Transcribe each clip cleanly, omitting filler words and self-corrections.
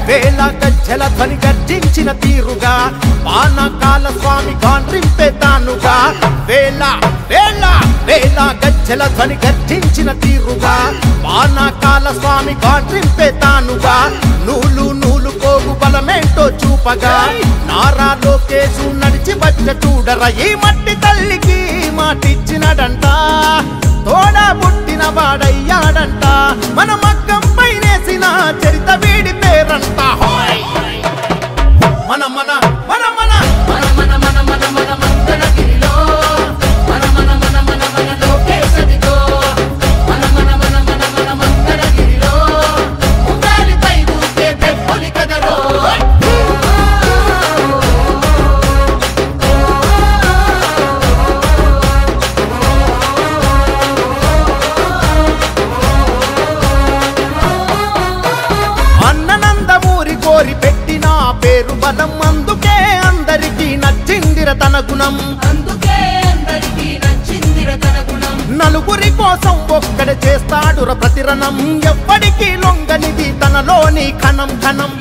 వేల గజ్జల ధ్వని గర్జించిన తీరుగా పానకాల స్వామి గాండ్రింపే తానుగా వేల వేల వేల గజ్జల ధ్వని గర్జించిన తీరుగా పానకాల స్వామి గాండ్రింపే తానుగా నూలు నూలు పోగు బలమేంటో చూపగా నారా లోకేశు నడిచి వచ్చ చూడర ఈ మట్టి తల్లికి మాటిచ్చినడంట తోడా పుట్టిన వాడయ్యాడంట మన మగ్గం పైనేసిన చరిత వీడి పేరంట మన మన మన మన మన మన మన మన మన మంగళగిరిలో మన మన మన మన మన లోకేశదిగో మన మన మన మన మన మంగళగిరిలో ఉండాలి పైదూకే పెప్పొలి కదరో కోరి పెట్టిన పేరు బలం అందుకే అందరికీ నచ్చిందిర తన గుణం నలుగురి కోసం ఒక్కడ చేస్తాడుర ప్రతిరణం ఎవ్వడికి లొంగనిది తనలోని ఘనం ఘనం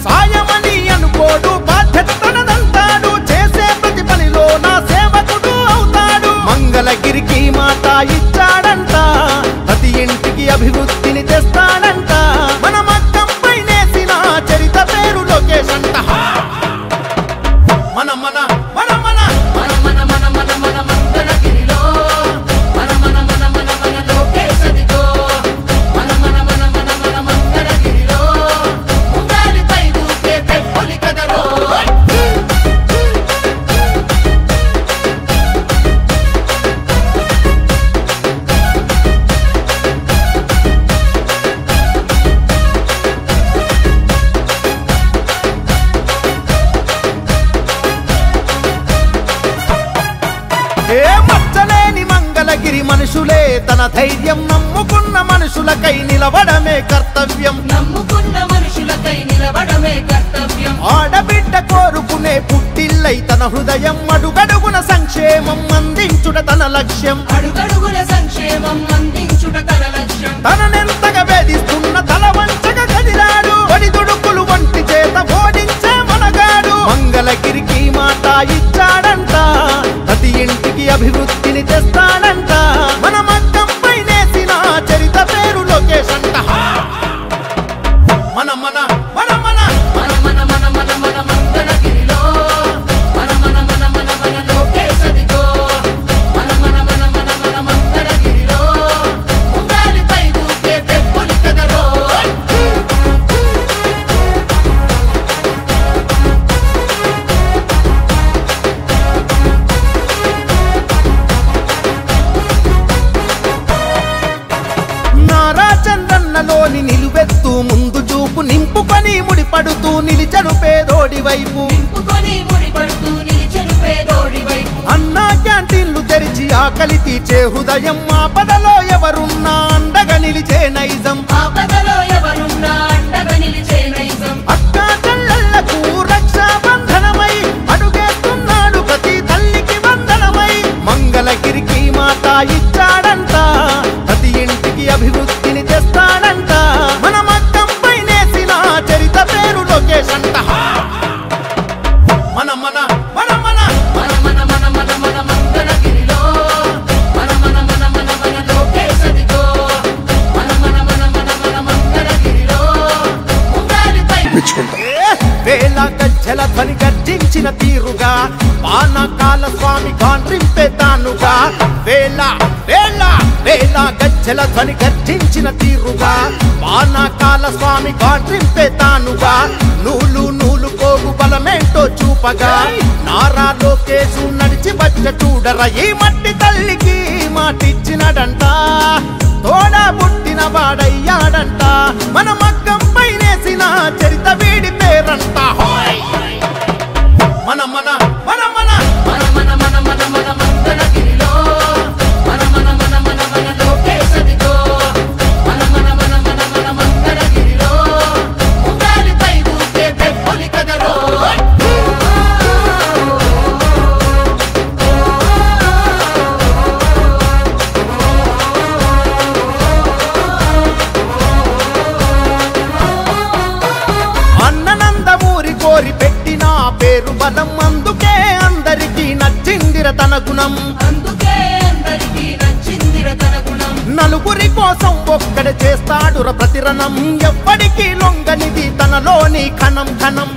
సాయమని అనుకోడు బాధ్యత తనదంటాడు చేసే ప్రతి పనిలో నా సేవకుడు అవుతాడు మంగళగిరికి మాట ఇచ్చాడంట ప్రతి ఇంటికి అభివృద్ధిని తెస్తాడంట మన మగ్గం పైనేసిన చరిత పేరు లోకేశ్ అంట మన మన మన మన మన మన మన మన మన మంగళగిరిలో మన మన మన మన మన లోకేశదిగో మన మన మన మన మన మంగళగిరిలో ఉండాలి పైదూకే పెప్పొలి కదరో మచ్చలేని మంగళగిరి మనుషులే తన ధైర్యం నమ్ముకున్న మనుషులకై నిలవడమే కర్తవ్యం ఆడబిడ్డ కోరుకునే పుట్టిల్లై తన హృదయం అడుగడుగున సంక్షేమం అందించుట తన లక్ష్యం తననెంతగా వేధిస్తున్న తల వంచగా కదిలాడు ఒడిదుడుకులు వంటి చేత ఓడించే మనగాడు మంగళగిరికి మాట ఇచ్చాడంట ప్రతి ఇంటికి అభివృద్ధిని తెస్తాడంట మన మగ్గం పైనేసిన చరిత పేరు లోకేశ్ అంట మన మన మన మన మన మన మన మన మన మంగళగిరిలో మన మన మన మన మన లోకేశదిగో మన మన మన మన మన మంగళగిరిలో ఉండాలి పైదూకే పెప్పొలి కదరో నారా చంద్రన్నలోని నిలువెత్తు ముందు చూపు నింపుకొని ముడిపడుతూ నిలిచడు పేదోడి వైపు అన్నా క్యాంటీన్లు తెరిచి ఆకలి తీర్చే హృదయం ఆపదలో ఎవరున్నా అండగా నిలిచే నైజం అక్కా చెల్లెళ్లకు రక్షాబంధనమై అడుగేస్తున్నాడు ప్రతి తల్లికి వందనమై మంగళగిరికి మాట ఇచ్చాడంట ప్రతి ఇంటికి అభివృద్ధిని తెస్తాడంట మన మగ్గం పైనేసిన చరిత పేరు లోకేశ్ అంట మన మన మన మన మన మన మన మన మన మంగళగిరిలో మన మన మన మన మన లోకేశదిగో మన మన మన మన మన మంగళగిరిలో ఉండాలి వేల గజ్జల ధ్వని గర్జించిన తీరుగా పానకాల స్వామి గాండ్రింపే తానుగా వేల వేల వేల గజ్జల ధ్వని గర్జించిన తీరుగా పానకాల స్వామి గాండ్రింపే తానుగా నూలు నూలు పోగు బలమేంటో చూపగా నారా లోకేశు నడిచి వచ్చ చూడర ఈ మట్టి తల్లికి మాటిచ్చినడంట తోడా పుట్టిన వాడయ్యాడంట మన మగ్గం పైనేసిన చరిత వీడి పేరంట మన మన మన మన మన మన మన మన మన మంగళగిరిలో మన మన మన మన మన లోకేశదిగో మన మన మన మన మన మంగళగిరిలో ఉండాలి పైదూకే పెప్పొలి కదరో గురి కోసం ఒక్కడే చేస్తాడుర ప్రతిరణం ఎవ్వడికి లొంగనిది తనలోని కణం కణం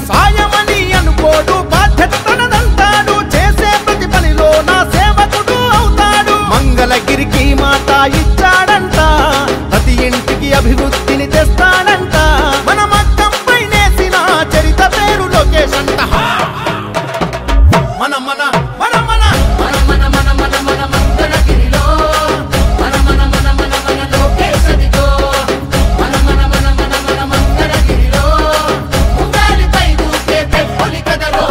సాయమని అనుకోడు బాధ్యత తనదంటాడు చేసే ప్రతి పనిలో నా సేవకుడు అవుతాడు మంగళగిరికి మాట ఇచ్చాడంట ప్రతి ఇంటికి అభివృద్ధిని తెస్తాడంట మన మగ్గంపై నేసిన చరిత పేరు లోకేష్ అంట మన మన మన మన మన మన మన మన మన మంగళగిరిలో మన మన మన మన మన లోకేష్ అదిగో మన మన మన మన మన మంగళగిరిలో ముంగాలిపై దూకే పెట్టులి కదలో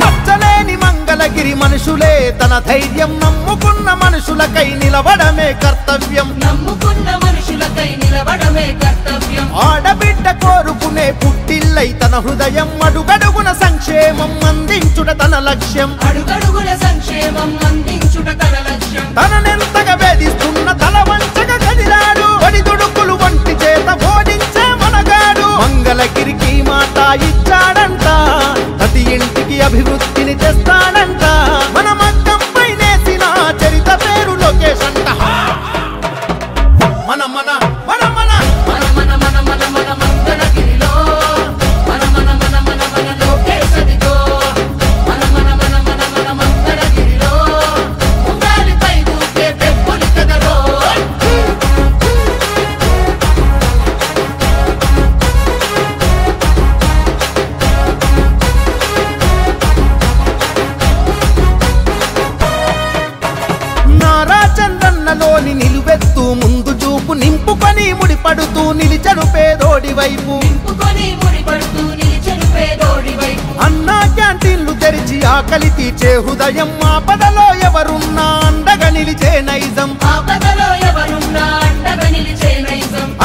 మచ్చలేని మంగళగిరి మనుషులే తన ధైర్యం నమ్ముకున్న మనుషులకై నిలవడమే కర్తవ్యం ఆడబిడ్డ కోరుకునే పుట్టిల్లై తన హృదయం అడుగడుగున సంక్షేమం అందించుట తన లక్ష్యం తననెంతగా వేధిస్తున్న తల వంచగా కదిలాడు ఒడిదుడుకులు వంటి చేత ఓడించే మనగాడు మంగళగిరికి మాట ఇచ్చాడంట ప్రతి ఇంటికి అభివృద్ధిని తెస్తాడంట మన మగ్గంపై నేసిన చరిత పేరు లోకేష్ అంట మన మన మన మన మన మన మన మన మన మంగళగిరిలో మన మన మన మన మన లోకేష్ అదిగో మన మన మన మన మన మంగళగిరిలో ముంగాలిపై దూకే పెట్టులి కదలో నారా చంద్రన్నలోని నిలువెత్తు ముందు చూపు నింపుకొని ముడిపడుతూ నిలిచడు పేదోడి వైపు అన్నా క్యాంటీన్లు తెరిచి ఆకలి తీర్చే హృదయం ఆపదలో ఎవరున్నా అండగా నిలిచే నైజం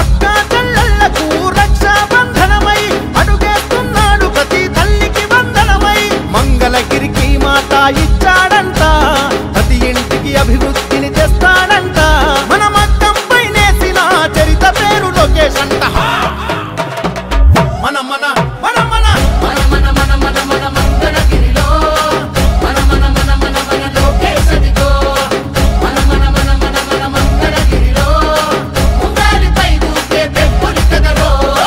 అక్కా చెల్లెళ్లకు రక్షాబంధనమై అడుగేస్తున్నాడు ప్రతి తల్లికి వందనమై మంగళగిరికి మాట